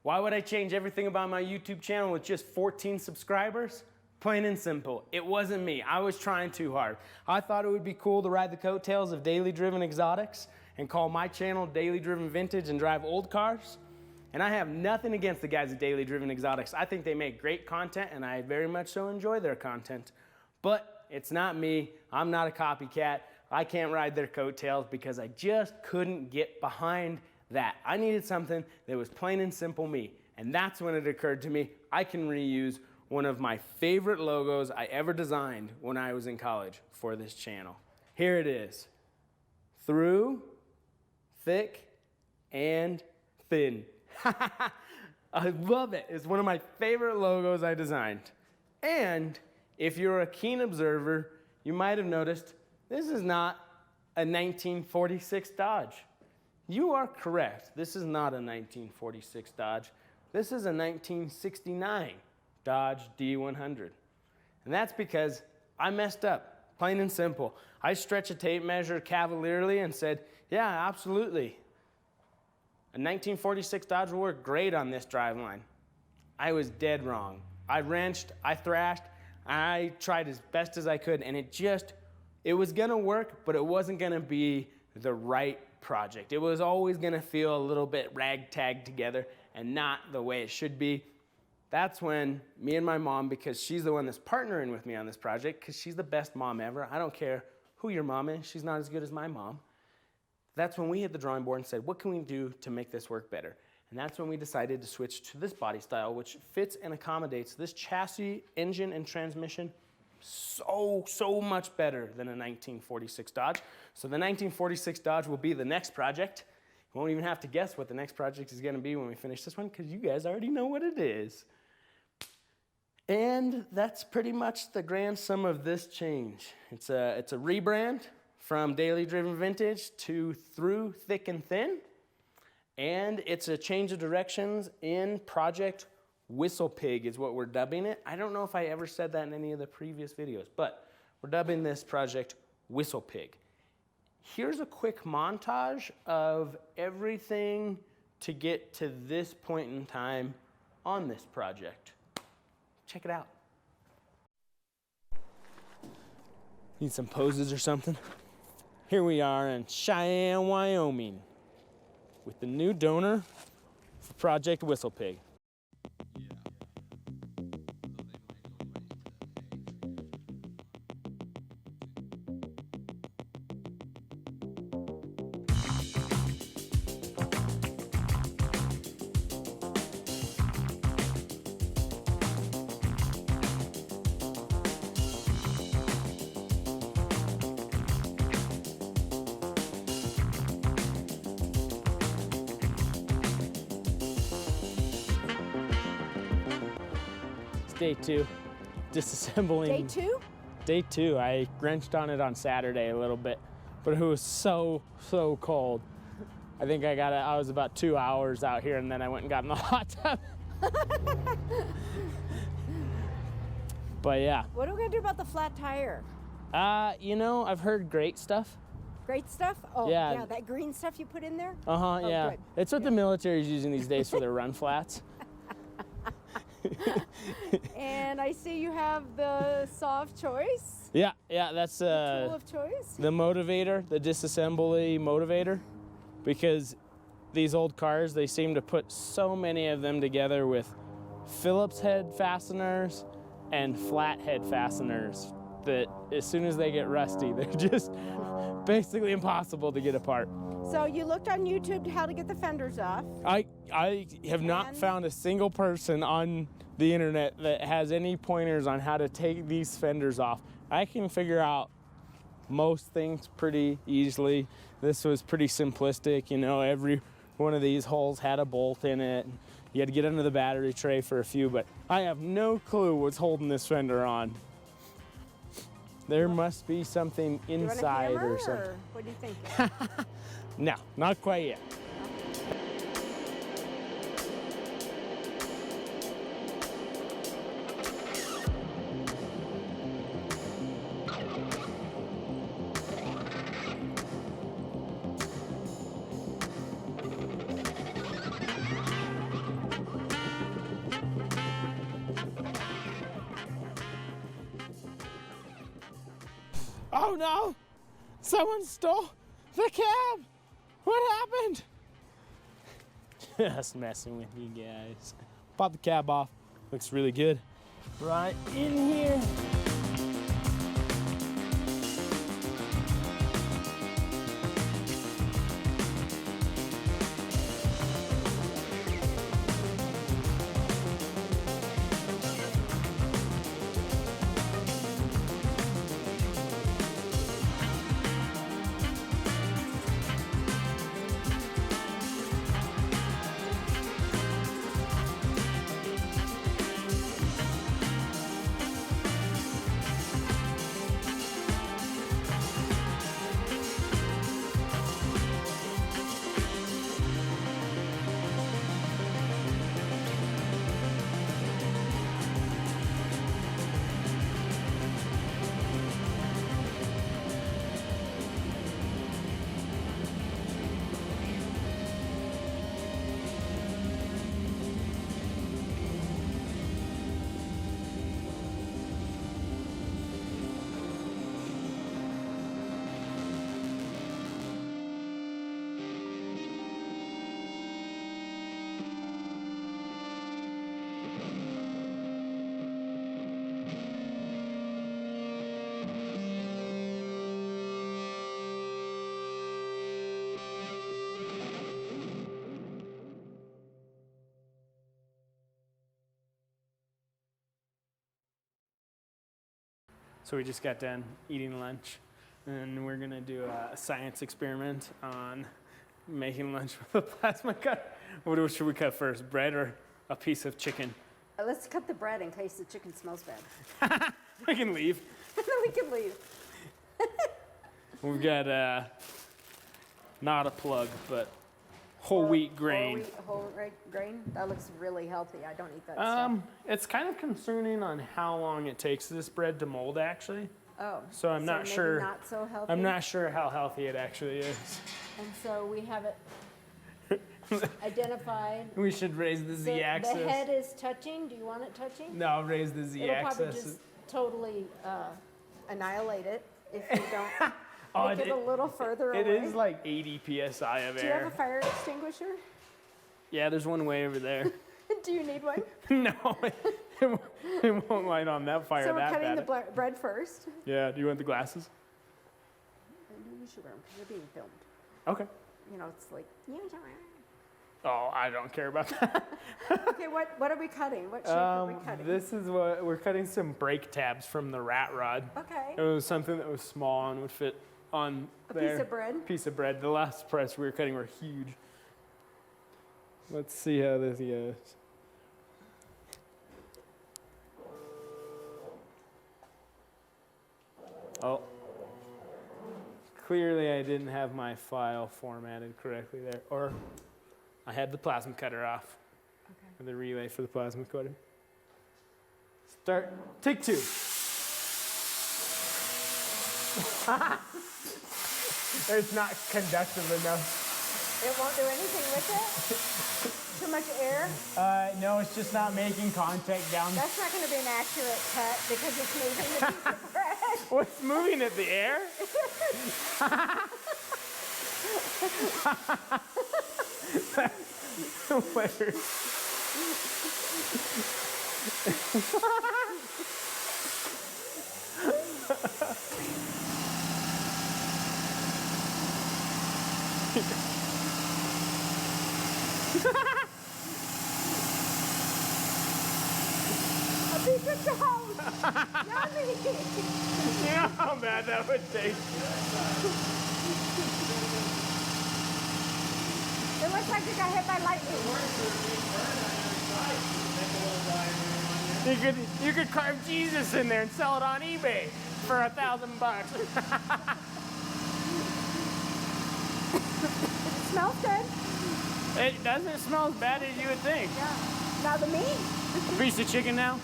Why would I change everything about my YouTube channel with just 14 subscribers? Plain and simple, it wasn't me. I was trying too hard. I thought it would be cool to ride the coattails of Daily Driven Exotics and call my channel Daily Driven Vintage and drive old cars. And I have nothing against the guys at Daily Driven Exotics. I think they make great content and I very much so enjoy their content. But it's not me. I'm not a copycat. I can't ride their coattails because I just couldn't get behind that. I needed something that was plain and simple me. And that's when it occurred to me I can reuse one of my favorite logos I ever designed when I was in college for this channel. Here it is. Through, thick, and thin. I love it. It's one of my favorite logos I designed. And if you're a keen observer, you might have noticed this is not a 1946 Dodge. You are correct. This is not a 1946 Dodge. This is a 1969 Dodge D100. And that's because I messed up, plain and simple. I stretched a tape measure cavalierly and said, yeah, absolutely. A 1946 Dodge will work great on this driveline. I was dead wrong. I wrenched, I thrashed, I tried as best as I could, and it was gonna work, but it wasn't gonna be the right project. It was always gonna feel a little bit ragtag together and not the way it should be. That's when me and my mom, because she's the one that's partnering with me on this project, because she's the best mom ever. I don't care who your mom is. She's not as good as my mom. That's when we hit the drawing board and said, what can we do to make this work better? And that's when we decided to switch to this body style, which fits and accommodates this chassis, engine, and transmission so much better than a 1946 Dodge. So the 1946 Dodge will be the next project. You won't even have to guess what the next project is going to be when we finish this one, because you guys already know what it is. And that's pretty much the grand sum of this change. It's a rebrand from Daily Driven Vintage to Through, Thick, and Thin. And it's a change of directions in Project Whistle Pig is what we're dubbing it. I don't know if I ever said that in any of the previous videos, but we're dubbing this project Whistle Pig. Here's a quick montage of everything to get to this point in time on this project. Check it out. Need some poses or something? Here we are in Cheyenne, Wyoming with the new donor for Project Whistle Pig. Day 2, disassembling. Day 2? Day 2. I wrenched on it on Saturday a little bit, but it was so cold. I think I was about 2 hours out here, and then I went and got in the hot tub. But yeah. What are we gonna do about the flat tire? You know, I've heard great stuff. Great stuff? Oh, yeah, that green stuff you put in there? Uh-huh, oh, yeah. Good. It's what the military's using these days for their run flats. And I see you have the saw of choice. Yeah, that's tool of choice. the motivator, the disassembly motivator, because these old cars, they seem to put so many of them together with Phillips head fasteners and flat head fasteners that as soon as they get rusty, they're just basically impossible to get apart. So you looked on YouTube how to get the fenders off. I have not found a single person on the internet that has any pointers on how to take these fenders off. I can figure out most things pretty easily. This was pretty simplistic, you know, every one of these holes had a bolt in it. You had to get under the battery tray for a few, but I have no clue what's holding this fender on. There must be something inside or something. Or what do you think? No, not quite yet. Oh no! Someone stole the cab! What happened? Just messing with you guys. Pop the cab off. Looks really good. Right in here. So we just got done eating lunch, and we're gonna do a science experiment on making lunch with a plasma cutter. What should we cut first, bread or a piece of chicken? Let's cut the bread in case the chicken smells bad. We can leave. Then we can leave. We've got not a plug, but whole wheat grain. Whole grain? That looks really healthy. I don't eat that stuff. It's kind of concerning on how long it takes this bread to mold, actually. Oh. So I'm not maybe sure. Not so healthy. I'm not sure how healthy it actually is. And so we have it identified. We should raise the z-axis. The head is touching. Do you want it touching? No, raise the It'll probably z-axis. just totally annihilate it if you don't Oh, make it a little further away. It is like 80 psi of air. Do you have a fire extinguisher? Yeah, there's one way over there. Do you need one? No, it won't light on that fire So we're that cutting bad. the bread first. Yeah, do you want the glasses? You should wear them because you're being filmed. Okay. You know, it's like, yeah. Oh, I don't care about that. Okay, what are we cutting? What shape are we cutting? This is what we're cutting, some brake tabs from the rat rod. Okay. It was something that was small and would fit on there. Piece of bread? Piece of bread. The last press we were cutting were huge. Let's see how this goes. Oh. Clearly I didn't have my file formatted correctly there. Or I had the plasma cutter off. Okay. And the relay for the plasma cutter. Start. Take two. It's not conductive enough. It won't do anything with it? Too much air? No, it's just not making contact down. That's not going to be an accurate cut because it's moving the piece of bread. What's moving it? The air? That's hilarious. A piece of toast! Yummy! You know how bad that would taste? It looks like you got hit by lightning. You could carve Jesus in there and sell it on eBay for $1,000. It smells good. It doesn't smell as bad as you would think. Yeah. Now the meat. A piece of chicken now.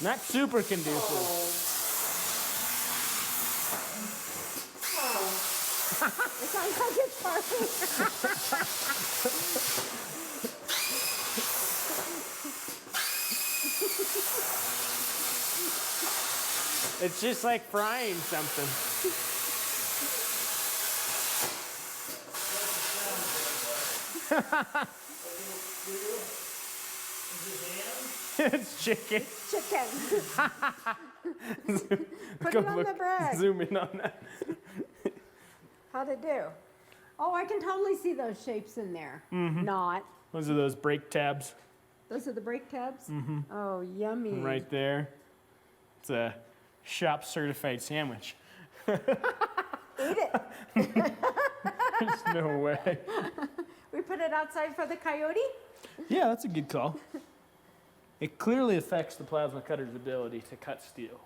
Not super conducive. sounds like it's farting. It's just like frying something. It's chicken. Chicken. Put Go it on look, the bread. zoom in on that. How'd it do? Oh, I can totally see those shapes in there. Mm-hmm. Not. Those are those brake tabs Those are the brake tabs? Mm-hmm. Oh, yummy. right there. It's a shop certified sandwich. Eat it. There's no way. We put it outside for the coyote? Yeah, that's a good call. It clearly affects the plasma cutter's ability to cut steel.